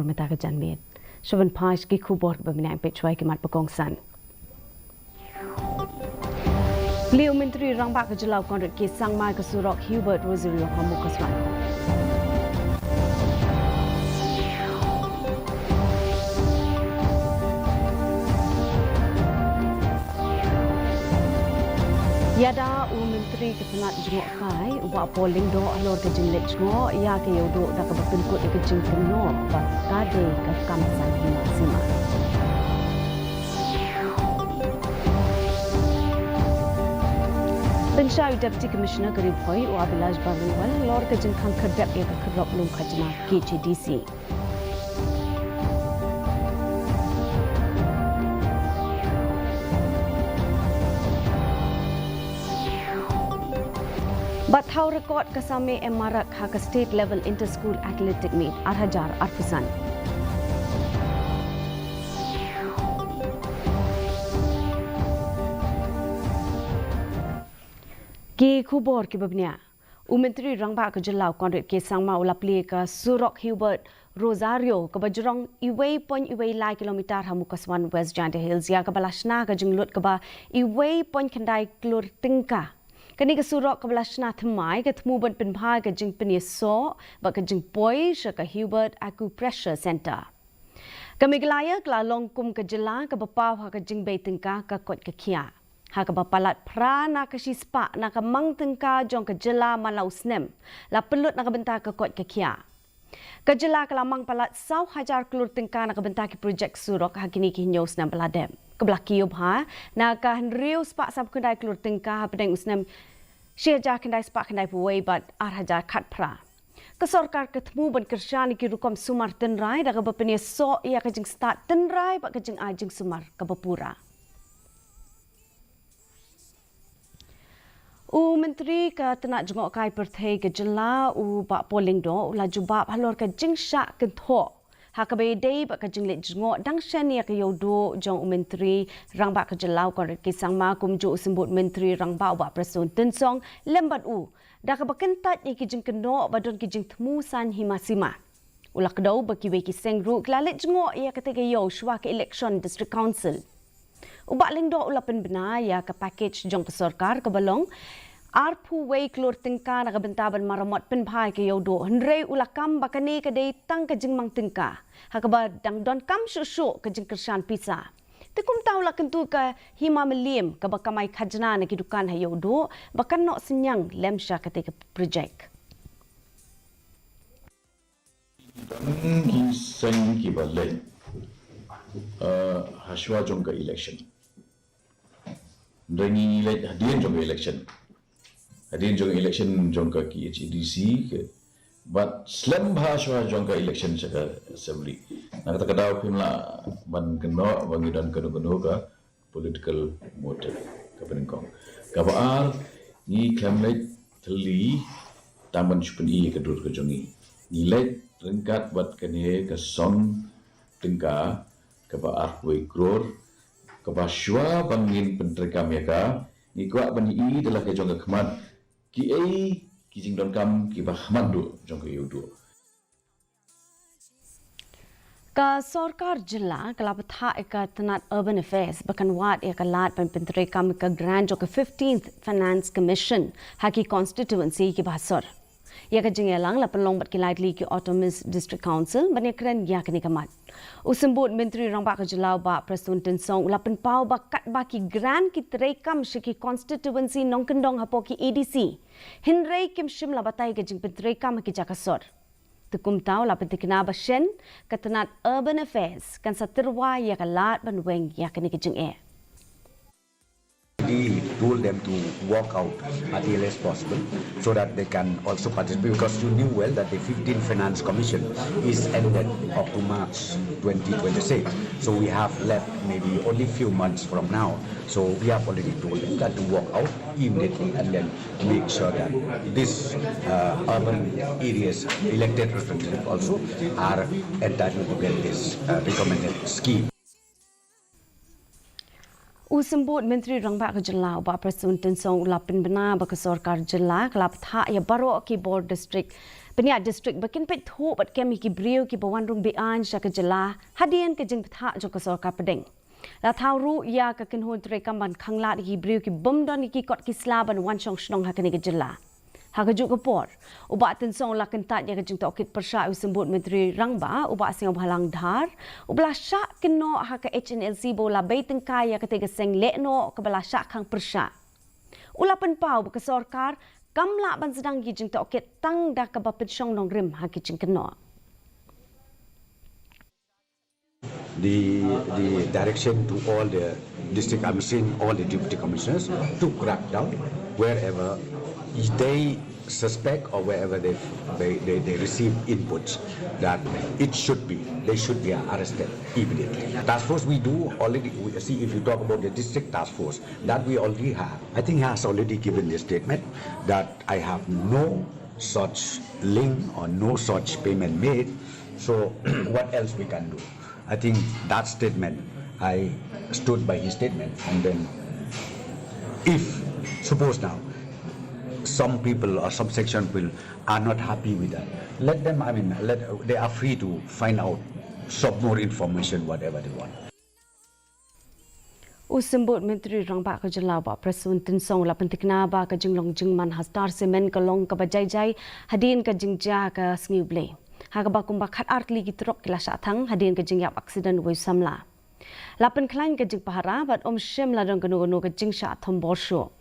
Meta ke janmit. Shaban Paish ki khubor bamina pechwai ke mat pakong san. Beliau Menteri Rangba ke Jelau Kondret ke Sangmai ke Surok Hubert Rosario Hamukaswan. Yada Menteri Ketenat Jengok Kai Ubak Polling Do Alor ke Jenglet Jengok Ya ke Yodo Dak Kebenkut ke Jeng Keno Bak Kade ke Kamsan Himaksima. Pensyawi Deputy Commissioner Garib Hoi Wabilaj Barunwal Lor ke Jeng Khang Kedap Ya ke Kerop Lung Khajma KHASI. Bathau rekod kesame Marak hak state level inter-school athletic meet Arhajar Arfusan. Ki khubor ki babnia. Menteri Rangba ke Jelau Kondret ke Sangma ulapli ke Surok Hubert Rosario ke bajrong iway pon iway lai kilometer hamukaswan West Jante Hills ya ke balashna ke jenglut ke ba iway pon kendai klur tingka. Kani ke surok ke belasna themai ke temu ban penbhai ke jeng penyeso ba ke jeng poi ke Hubert Acupressure Center. Ke MEGHALAYA ke lalong kum ke jela ke bapau ha ke jeng bei tengka ke kot ke kia. Ha ke bapalat pra na ke sispa na ke mang tengka jong ke jela malau snem. La pelut na ke bentar ke kot ke kia. Ke jela ke lamang palat sau hajar kelur tengka na ke bentar ke projek surok ha kini ki nyos na beladem. Kebelah kiub ha na ka henriu spak sab kendai kelur tengka ha pedeng usnem Syajar kendai sepak kendai puwai bat Arhajar kat pra. Kesorkar ketemu ban kersyani ki rukom sumar tenrai dah kebapenia so ia kejeng start tenrai bat kejeng ajeng sumar kebapura. Menteri ke tenak jengok kai perthai ke jela bak polling do la jubab halor ke jeng syak kentho. Hakabai day bak kejeng let jengok dang shen ya ke yodo jong Menteri Rangba ke Jelau Kondret ke Sangma kumju sembut Menteri Rangba bak Presiden Tensong lembat dah ke bakentat ya ke jeng keno badon ke jeng temu san himasima. Ulah kedau baki we ki sengru kelalet jengok ya ketika yo shwa ke election district council. Ubak lingdo ulah penbena ya ke package jong pesorkar ke balong Arpu wei klur tingka na bentaban maramot penbhai ke yodo hendrei ulakam bakani ke dei tang ke jeng mang tingka hakaba dang don kam shushu ke jeng kersan pisa tekum tau la kentu ke hima melim ke bakamai khajna na kidukan ha yodo bakan nok senyang lemsha ketika projek ki seng ki balai hashwa jong ke election rengi let hadian jong ke election Hadin jong election jong ka KHASI ke but slam bahasa jong ka election sa assembly nakata kadaw pimla ban keno bangidan keno ka political motive ka penengkong ka baal ni klamlet thli taman chupni ka dur ka jongi ni let ringkat bat kene ka song tingka ka baar we gror ka baswa bangin pentrekam ya ka ni kwa bani adalah ka jong ka khamat ki ai ki jing don kam ki bahman do jong ke yodo ka sorkar jela kala patha ka tenat urban affairs bakan wat ya kalat pen pentri kam ka grand jong ke 15th finance commission haki constituency ki bahasor ya ka jing elang la pelong bat ki lightly ki autonomous district council bani kren ya kini kamat usembut Menteri Rangba ke Jelau ba Presiden Tensong la pen pau ba kat ba ki grand ki terekam shiki constituency nong kendong hapo ki ADC Hinrei kim shim la batai ke jing pentrekam ki jakasor tukum tau la pentikna ba shen katenat urban affairs kan satirwa ya kalat ban weng ya kini ki jing We told them to walk out as early as possible so that they can also participate because you knew well that the 15th Finance Commission is ended up to March 2026. So we have left maybe only few months from now. So we have already told them that to walk out immediately and then make sure that this urban areas elected representatives also are entitled to get this recommended scheme. Usembut Menteri Rangba ke Jelau ba Presiden Tensong ulapin benar ba ke sorkar jela kelap tha ya baro ki board district Penyak district bakin pet thu bat kemi ki brio ki bawan rung bian sya ke jela hadian ke jing ptha jo ke sorka pedeng. La thau ru ya ke kin hon tre kamban khangla ki brio ki bom don ki kot ki slaban wan chong shnong ha ke ni ke jela. Ha ke ju ke por. Uba tin song la kin tat ya ke jing tokit persha usembut menteri rangba uba sing bhalang dhar ubla sya kin no ha ke HNLC bola baiting kaya ke te seng le no ke bala sya khang persha. Ulapan pau ke sorkar kamla ban sedang ki jing tokit tang dah ke bapit syong nong rim ha ki jing keno. The direction to all the district commissioners, all the deputy commissioners to crack down wherever they suspect or wherever they receive inputs that it should be, they should be arrested immediately. Task force we do already, see if you talk about the district task force, that we already have. I think he has already given the statement that I have no such link or no such payment made, so what else we can do? I think that statement, I stood by his statement, and then if, suppose now, some people or some section people are not happy with that, let them, they are free to find out some more information, whatever they want. Usembut menteri rangba ke jela ba presun tin song la pentikna ba ke jinglong jingman hastar semen ke long ke bajai-jai hadin ke jingja ke sngiuble. Ha ke ba kumba khat artli ki trok kila sathang hadin ke jingyap accident wei samla. Lapen klain ke jing pahara bat om shem la dong kenu ke jing sha thom borsho.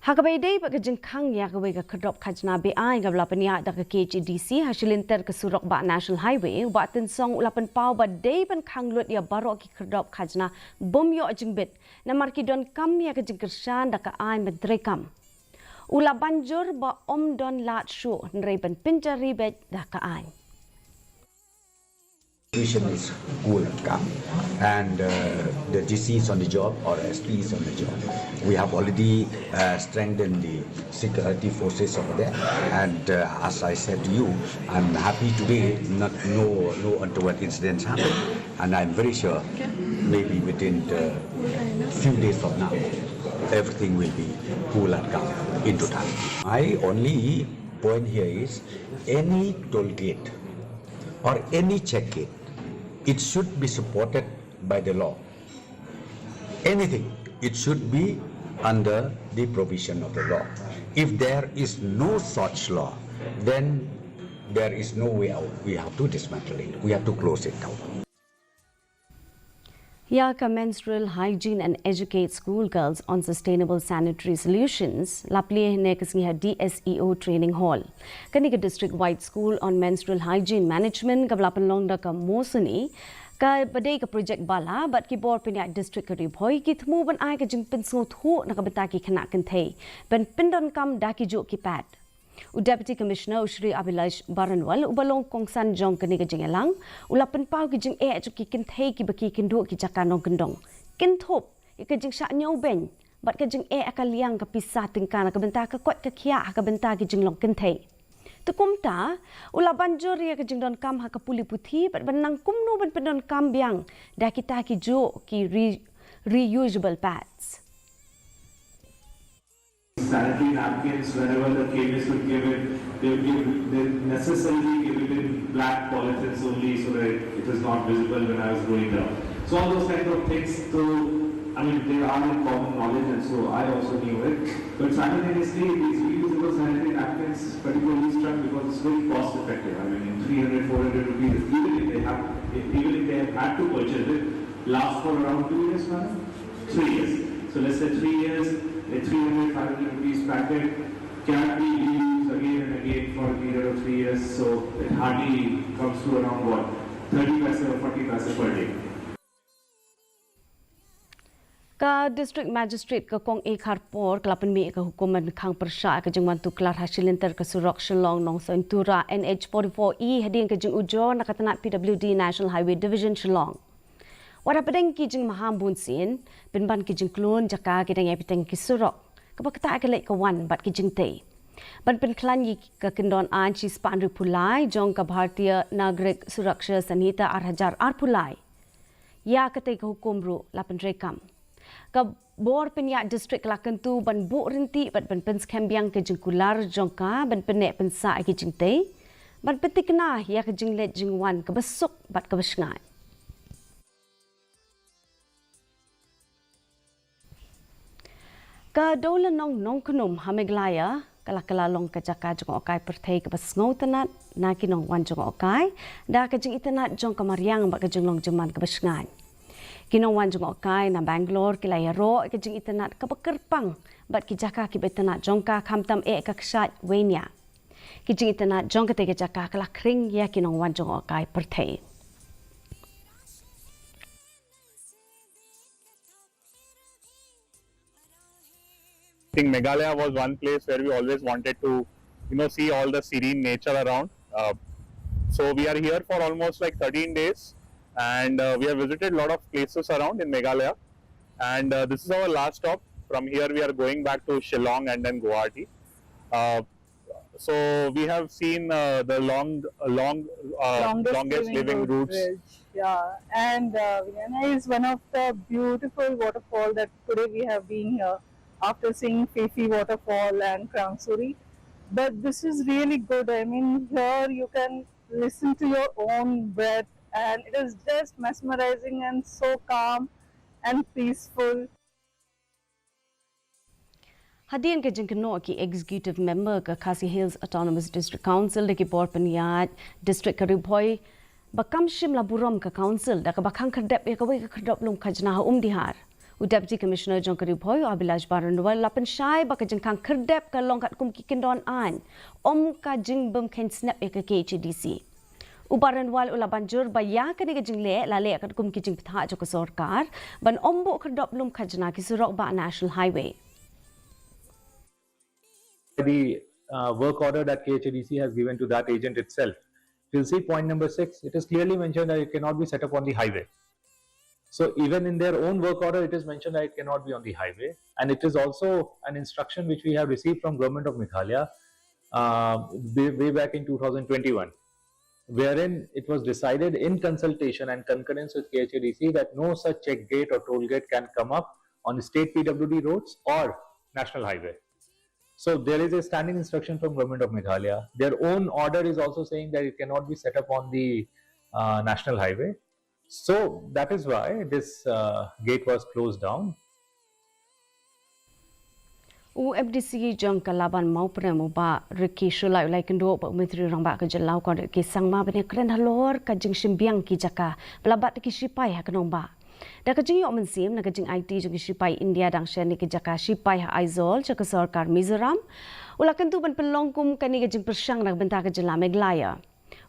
Ha ke bai dei ba ke jing khang ya ke wei ke khrop khajna be ai ke lapen ya da ke KHASI hasilinter ke surok ba national highway ba tin song lapen pau ba dei ban khang lut ya barok ki khrop khajna bom yo jing bit na marki don kam ya ke jing kersan da ke ai medrekam. Ula banjur ba om don lat shu nrei ban pinjari bet da ka ai. Situation is cool and calm, and the GC is on the job or SP is on the job. We have already strengthened the security forces over there, and as I said to you, I'm happy today no untoward incidents happen, and I'm very sure maybe within a few days from now everything will be cool and calm into time. My only point here is any toll gate or any check gate, it should be supported by the law. Anything, it should be under the provision of the law. If there is no such law, then there is no way out. We have to dismantle it. We have to close it down. Yaka Menstrual Hygiene and Educate School Girls on Sustainable Sanitary Solutions, Lapli Nekasniha DSEO Training Hall. Kanika District Wide School on Menstrual Hygiene Management, Gavlapan Longda ka Mosuni, ka badai ka project bala, but ki bor pinyak district ka ribhoy, ki thmu ban ay ka jing pinso thu nakabata ki khanak kanthay, ban pindon kam daki jo ki pad. Deputy Commissioner Shri Abhilash Baranwal ubalong kongsan jong kani ka jingelang ulapan pau ki jing e ki kinthei ki baki kindu ki jakanong kendong kinthop ka jing sha nyau ben bat ka jing e akaliang ka pisah tingkana ka benta ka kot ka khia ka benta ki jing long kinthei tukumta ulaban jori ka jing don kam ha ka puli puthi bat banang kumno ban pendon kam biang da kita ki jo ki reusable pads. Sanitary napkins, whenever the chemist would give it, they would necessarily give it in black polythene only so that it was not visible when I was going down. So all those kind of things, they are in common knowledge, and so I also knew it. But simultaneously, these reusable sanitary napkins particularly struck because it's very cost effective. In 300, 400 rupees, even if they have had to purchase it, lasts for around 2 years, madam? 3 years. So let's say 3 years. A 300, 500 rupees packet can be used again and again for a period of 3 years, so it hardly comes to around what, 30 paise or 40 paise per day. Ka District Magistrate ka kong ekhar por kelapan mi ka hukuman khang persya ka jengman tu kelar hasilinter ka surok Shillong nong Sentura NH44E hadin ka jeng ujo nakatanat PWD National Highway Division Shillong. Wada pedeng ki jeng maham bunsin, penban ki jeng klon jaka ki deng epiteng ki surok. Kapakta ka lek ka wan bat ki jeng tei. Ban pen klan yi ka kendon an chi span pulai jong ka Bharatiya Nagrik Suraksha Sanhita 8000 pulai. Ya ka tei ka hukum ru lapan rekam. ka bor penyak distrik Kelakon tu ban bu renti bat ban pen skambiang ke jengkular jongka ban penek pensa ke jengte ban petikna ya ke jenglet jengwan ke besuk bat ke besngai. Ka dolan nong kunum MEGHALAYA kala long ka jaka jong okai perthei ke basngau tanat na kinong wan jong okai da ka jing itanat jong kamariang ba ka jong long jeman ke besngai. Kinong wan jong okai na Bangalore kilaya ro ke jing itanat ka bakerpang bat ki jaka ki betanat jong ka kamtam e ka ksat wenya. Ki jing itanat jong ka te ka jaka kala kring ya kinong wan jong okai perthei. I think Meghalaya was one place where we always wanted to, see all the serene nature around. So we are here for almost like 13 days, and we have visited a lot of places around in Meghalaya. And this is our last stop. From here, we are going back to Shillong and then Guwahati. So we have seen the longest living routes. Bridge. Yeah, and Vienna is one of the beautiful waterfall that today we have been here after seeing Fifi waterfall and Krangsuri. But this is really good. I mean, here you can listen to your own breath, and it is just mesmerizing and so calm and peaceful. Hadian ke jengkeno ki executive member ke KHASI Hills Autonomous District Council de ki Borpaniat District Karibhoi bakam shimla buram ka council da ka bakang kerdep ya ka wei ka kerdop lum khajna dihar. Deputy Commissioner Jong Karibhoi Abilash Baranwal lapan shai baka jengkang kerdep ka longkat kum kikindon an ka jing bum ken snap ya ka KHADC. Ubaranwal ula banjur baya ka ni ka jingle lale ka kum ki jing pitha jo ka sarkar ban ombo kerdop lum khajna ki surok ba National Highway. The work order that KHADC has given to that agent itself. You'll see point number 6, it is clearly mentioned that it cannot be set up on the highway. So even in their own work order, it is mentioned that it cannot be on the highway. And it is also an instruction which we have received from Government of Meghalaya way back in 2021, wherein it was decided in consultation and concurrence with KHADC that no such check gate or toll gate can come up on state PWD roads or national highway. So there is a standing instruction from Government of Meghalaya. Their own order is also saying that it cannot be set up on the national highway. So that is why this gate was closed down. FDC jong kalaban mau premo ba reki shulai ulai kendo ba menteri rang ba ka jelau kon ki sangma bene kren halor ka jing simbiang ki jaka belabat ki sipai ha kanong ba. Da ka jing yo mensim na ka jing IT jong ki sipai India dang shen ni ki jaka sipai ha aizol jaka sarkar Mizoram ula kentu ban pelongkum ka ni ka jing persang na benta ka jela MEGHALAYA.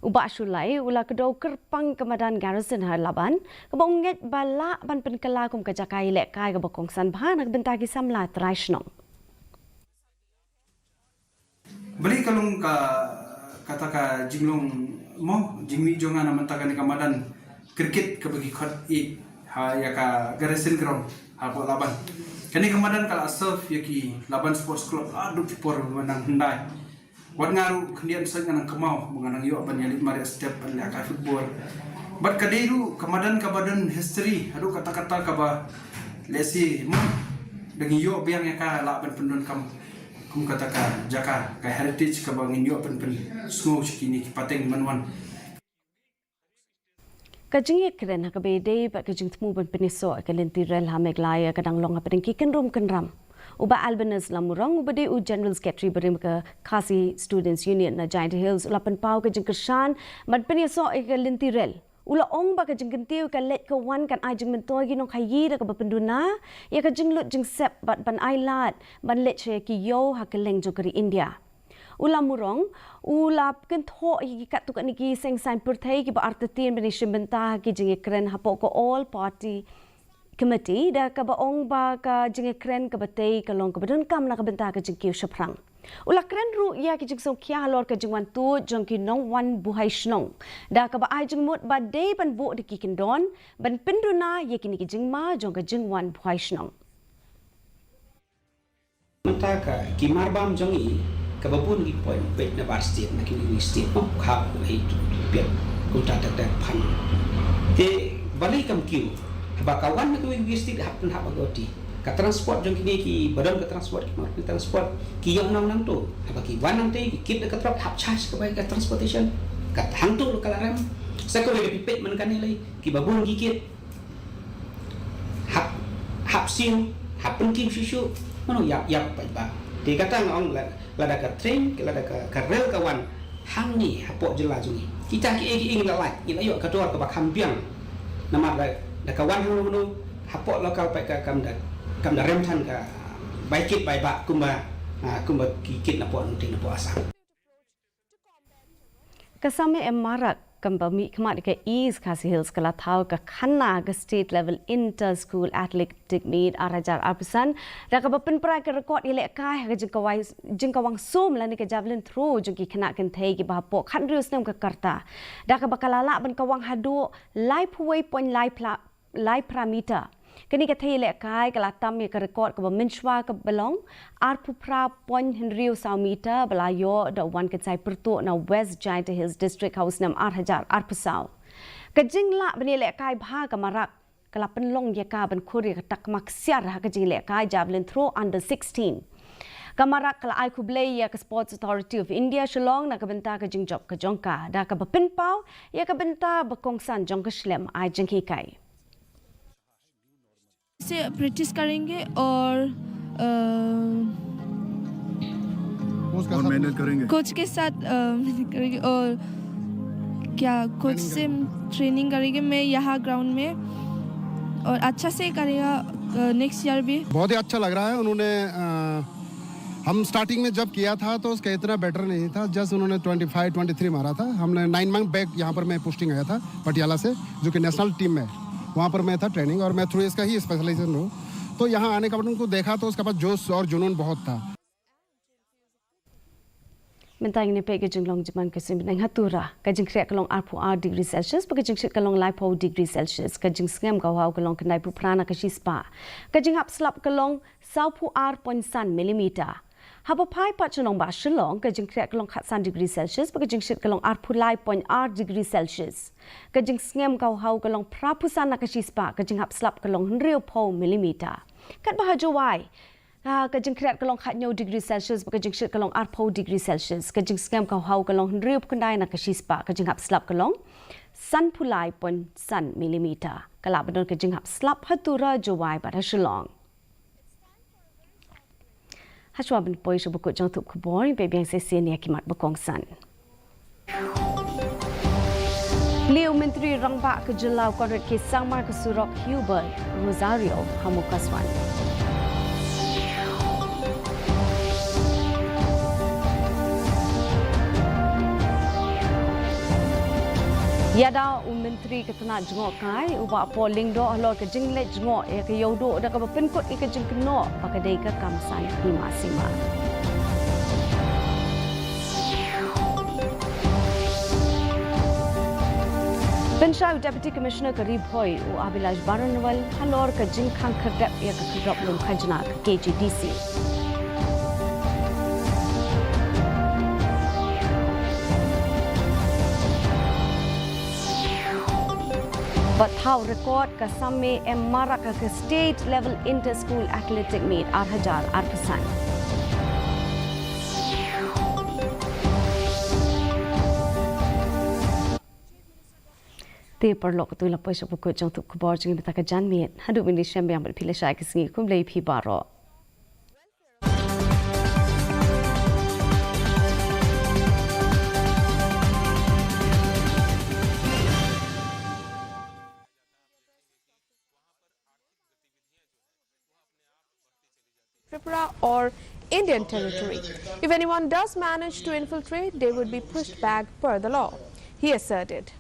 Ubak sulai ula kedau kerpang kemadan garrison har laban kebonget bala ban penkala kum kajakai lek kai ke bokongsan bahan nak bentagi samla traishnong. Balik kalung kata ka jinglong mo jingmi jonga na mentakan kamadan kriket ke bagi khot I ha ya ka garrison ground ha bo laban. Kani kamadan kala surf ya ki laban sports club adu por menang hendai. Wan ngaru kendian sang nang kemau menganang yo ban yalit mari step ban ka football. Bat kadairu kamadan kabadan history adu kata-kata ka ba lesi mo dengan yo biang ya ka la ban pendon kam kum kata ka jaka ka heritage ka bangin yo pen sungu sikini ki pateng manwan. Kajing kren ha kabede ba kajing tmu ban peniso ka lentirel ha MEGHALAYA kadang long ha pedeng ki kenrum kenram. Uba Albanese lamurang ubade u General Secretary berim ke KHASI Students Union na Giant Hills ulapan pau ke jengkershan mad penyeso ke lintirel ula ong ba ke jengkentiu ke let ke wan kan ai jeng mentoi gi nong khayi da ke penduna ya ke jenglut jeng sep bat ban ailat ban let che ki yo ha ke leng jokeri India ula murong ula ken tho ki kat tu kan ki seng sign perthai ki ba artatin beni shimbenta ki jeng kren ha ko all party committee da ka baong ba ka jing kren ka batay ka long ka badun kam na ka benta ka jing kiu shaprang ula kren ru ya ki jing song kya lor ka jing wan tu jong ki nong wan buhai shnong da ka ba ai jing mut ba day ban bu de ki kindon ban pinduna ye ki ni ki jing ma jong ka jing wan buhai shnong mata ka ki marbam jong I ka babun ki point bet na bar state na ki ni state ma kha ai pet ku ta ta phan te balai kam kiu haba kawan nak logistik hapun haba goti ka transport jong kini ki badan ka transport ki yang nang tu haba ki wanang te ki ka truck hap charge ka bai ka transportation ka hang tu lokal ram sa ko le pipet man kan lai ki babun gigit hap sin hapun ki shishu mano ya pai ba di kata ngong la da ka train la da ka rel kawan hang ni hapok jela jungi kita ki ing la lai ila yo ka tor ka ba kampiang nama da kawan hang no hapok lokal pai ka kam da rem than ka bai kit bai ba kumba kit na po ting na po asa kasame marak kamba mi khmat ke East KHASI Hills kala thau ka khanna ka state level inter school athletic meet arajar arpusan da ka pen prai ka record ile kai ka jingkawang som la ni ka javelin throw jung ki khana kan thei ki ba po khan rius nam ka karta da ka bakalala ban kawang hadu live way point live parameter kini ka thei le kai kala tam ka record ka Menstrual ka belong arpu pra point henriu meter belayo da wan ka chai pertu na West Giant Hills District House nam 8000 arpusau ka jingla bani le kai bha ka marak kala penlong ya ka ban khuri ka tak maksiar ha ka jing le kai javelin throw under 16 kamarak kala ai kublei ya ka Sports Authority of India Shillong na ka benta ka jing job ka jongka da ka pin pau ya ka benta bakongsan jong ka shlem ai jing ki kai से प्रैक्टिस करेंगे और मेहनत करेंगे कोच के साथ मेहनत करेंगे और क्या कोच से ट्रेनिंग करेंगे मैं यहाँ ग्राउंड में और अच्छा से करेगा नेक्स्ट ईयर भी बहुत ही अच्छा लग रहा है उन्होंने हम स्टार्टिंग में जब किया था तो उसका इतना बेटर नहीं था जस्ट उन्होंने 25-23 मारा था हमने 9 मंथ बैक यहाँ पर मैं पोस्टिंग आया था पटियाला से जो कि नेशनल टीम में वहाँ पर मैं था ट्रेनिंग और मैं थ्रू इसका ही स्पेशलाइजेशन हूँ तो यहाँ आने के बाद उनको देखा तो उसके पास जोश और जुनून बहुत था mentang ni pege jinglong jiman ke sim nang hatura ka jing krek kalong arpu r degree celsius pa ka jing shit kalong lai po degree celsius ka jing skam ka hau kalong kanai pu prana ka shi spa ka jing hap slap kalong sau pu r point san millimeter haba pai pa chnong ba shilong ka jing krek kalong khat san degree celsius pa ka jing shit kalong arpu lai point r degree celsius ka jing skam ka hau kalong pra pu san ka shi spa ka jing hap slap kalong real po millimeter kat ba hajawai ka jing kret kalong khat nyo degree celsius ka jing shit kalong arpo degree celsius ka jing scam ka hau kalong riup kandai na ka shispa ka jing hap slap kalong san pulai pon san millimeter kala badon ka jing hap slap hatura jowai ba shilong hachwa bin poi shu bu jang thup khbor be byang se se ne kimat bakong san Leo Menteri Rangba ke Jelau Konrad ke Sangmar ke Surok Hubert Rosario Hamukaswan Yada menteri ketena jengok kai uba polling do alor ke jingle jengok ya ke yodo da ka pen kot ke jeng keno pakadai ka kamsai masima Penshau Deputy Commissioner Karib Hoy u Abilash Baranwal halor ka jing khang khadap ya ka khadap lum khajna KHDC But how record ka samme maraka ka state level inter school athletic meet 8000 arpasan Te perlok tu la pois pokok jang tu khbar jing beta ka jan met hadu mini sham yang ber phile sha ka singi kum lei phi baro Tripura or Indian territory. If anyone does manage to infiltrate, they would be pushed back per the law, he asserted.